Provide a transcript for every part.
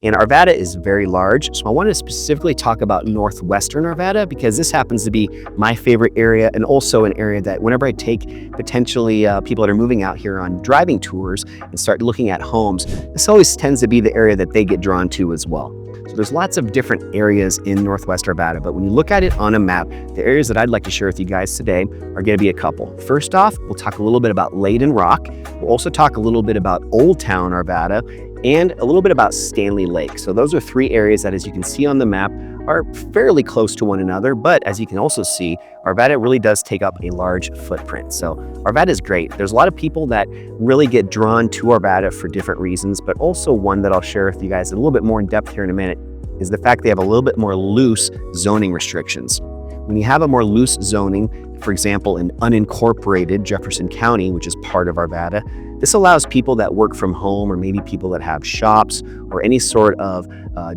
And Arvada is very large, so I wanted to specifically talk about northwestern Arvada because this happens to be my favorite area, and also an area that whenever I take potentially people that are moving out here on driving tours and start looking at homes, this always tends to be the area that they get drawn to as well. So there's lots of different areas in Northwest Arvada, but when you look at it on a map, the areas that I'd like to share with you guys today are going to be a couple. First off, we'll talk a little bit about Leyden Rock. We'll also talk a little bit about Old Town Arvada and a little bit about Stanley Lake. So those are three areas that, as you can see on the map, are fairly close to one another, but as you can also see, Arvada really does take up a large footprint. So Arvada is great. There's a lot of people that really get drawn to Arvada for different reasons, but also one that I'll share with you guys a little bit more in depth here in a minute is the fact they have a little bit more loose zoning restrictions. When you have a more loose zoning, for example, in unincorporated Jefferson County, which is part of Arvada, this allows people that work from home, or maybe people that have shops or any sort of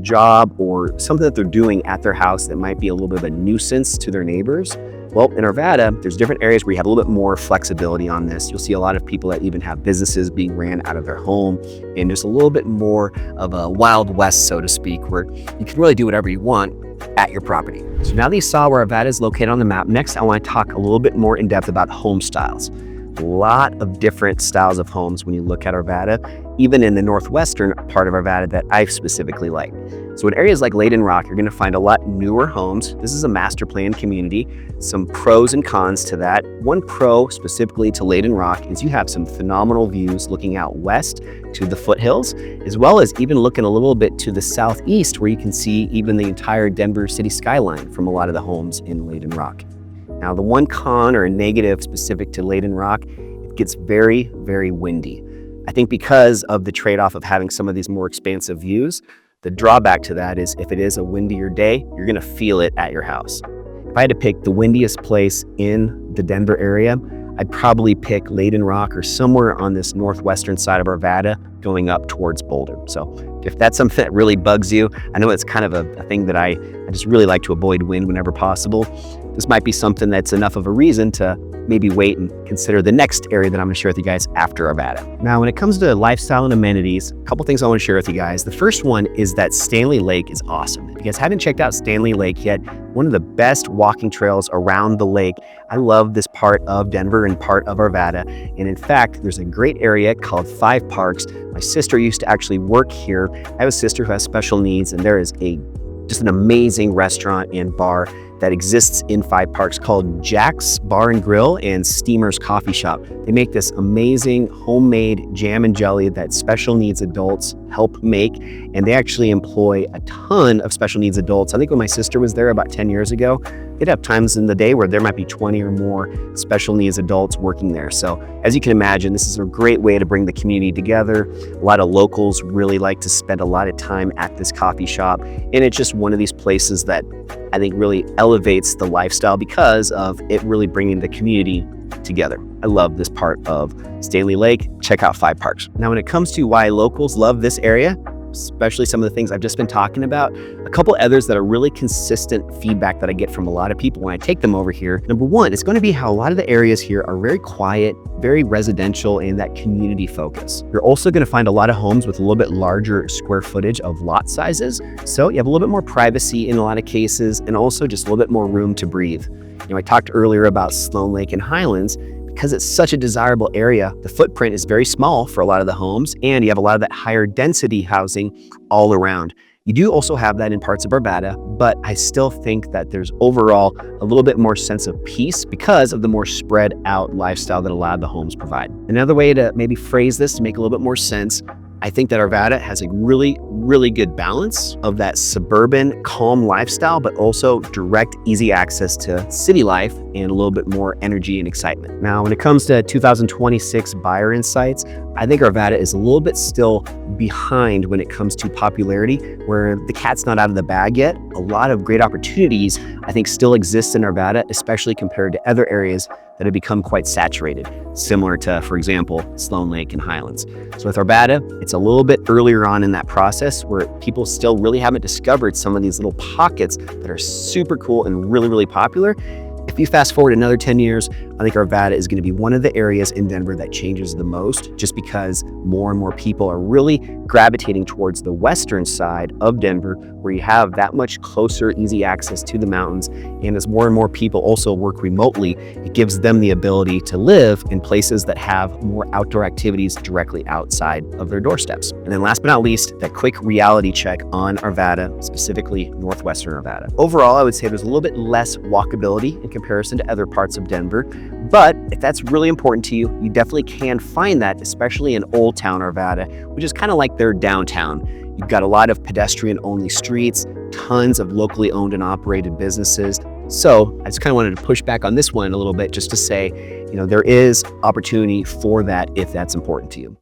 job or something that they're doing at their house that might be a little bit of a nuisance to their neighbors. Well, in Arvada, there's different areas where you have a little bit more flexibility on this. You'll see a lot of people that even have businesses being ran out of their home, and there's a little bit more of a Wild West, so to speak, where you can really do whatever you want at your property. So now that you saw where Arvada is located on the map, next I want to talk a little bit more in depth about home styles. A lot of different styles of homes when you look at Arvada, even in the northwestern part of Arvada that I specifically like. So in areas like Leyden Rock, you're going to find a lot newer homes. This is a master plan community. Some pros and cons to that. One pro specifically to Leyden Rock is you have some phenomenal views looking out west to the foothills, as well as even looking a little bit to the southeast, where you can see even the entire Denver city skyline from a lot of the homes in Leyden Rock. Now, the one con or a negative specific to Leyden Rock, it gets very, very windy. I think because of the trade-off of having some of these more expansive views, the drawback to that is if it is a windier day, you're gonna feel it at your house. If I had to pick the windiest place in the Denver area, I'd probably pick Leyden Rock or somewhere on this northwestern side of Arvada going up towards Boulder. So if that's something that really bugs you, I know it's kind of a thing that I just really like to avoid wind whenever possible. This might be something that's enough of a reason to maybe wait and consider the next area that I'm going to share with you guys after Arvada. Now, when it comes to lifestyle and amenities, a couple things I want to share with you guys. The first one is that Stanley Lake is awesome. If you guys haven't checked out Stanley Lake yet, one of the best walking trails around the lake. I love this part of Denver and part of Arvada. And in fact, there's a great area called 5 Parks. My sister used to actually work here. I have a sister who has special needs, and there is just an amazing restaurant and bar that exists in 5 Parks called Jack's Bar and Grill and Steamer's Coffee Shop. They make this amazing homemade jam and jelly that special needs adults help make, and they actually employ a ton of special needs adults. I think when my sister was there about 10 years ago, they'd have times in the day where there might be 20 or more special needs adults working there. So as you can imagine, this is a great way to bring the community together. A lot of locals really like to spend a lot of time at this coffee shop, and it's just one of these places that I think really elevates the lifestyle because of it really bringing the community together. I love this part of Stanley Lake. Check out 5 Parks. Now, when it comes to why locals love this area, especially some of the things I've just been talking about, a couple others that are really consistent feedback that I get from a lot of people when I take them over here. Number one, it's going to be how a lot of the areas here are very quiet, very residential, and that community focus. You're also going to find a lot of homes with a little bit larger square footage of lot sizes. So you have a little bit more privacy in a lot of cases, and also just a little bit more room to breathe. I talked earlier about Sloan Lake and Highlands. Because it's such a desirable area, the footprint is very small for a lot of the homes, and you have a lot of that higher density housing all around. You do also have that in parts of Arvada, but I still think that there's overall a little bit more sense of peace because of the more spread out lifestyle that a lot of the homes provide. Another way to maybe phrase this to make a little bit more sense, I think that Arvada has a really, really good balance of that suburban, calm lifestyle, but also direct, easy access to city life and a little bit more energy and excitement. Now, when it comes to 2026 buyer insights, I think Arvada is a little bit still behind when it comes to popularity, where the cat's not out of the bag yet. A lot of great opportunities, I think, still exist in Arvada, especially compared to other areas that have become quite saturated, similar to, for example, Sloan Lake and Highlands. So with Arvada, it's a little bit earlier on in that process where people still really haven't discovered some of these little pockets that are super cool and really, really popular. If you fast forward another 10 years, I think Arvada is going to be one of the areas in Denver that changes the most, just because more and more people are really gravitating towards the western side of Denver, where you have that much closer, easy access to the mountains. And as more and more people also work remotely, it gives them the ability to live in places that have more outdoor activities directly outside of their doorsteps. And then last but not least, that quick reality check on Arvada, specifically northwestern Arvada. Overall, I would say there's a little bit less walkability in comparison to other parts of Denver, but if that's really important to you, you definitely can find that, especially in Old Town Arvada, which is kind of like their downtown. You've got a lot of pedestrian-only streets, tons of locally owned and operated businesses. So I just kind of wanted to push back on this one a little bit, just to say, there is opportunity for that if that's important to you.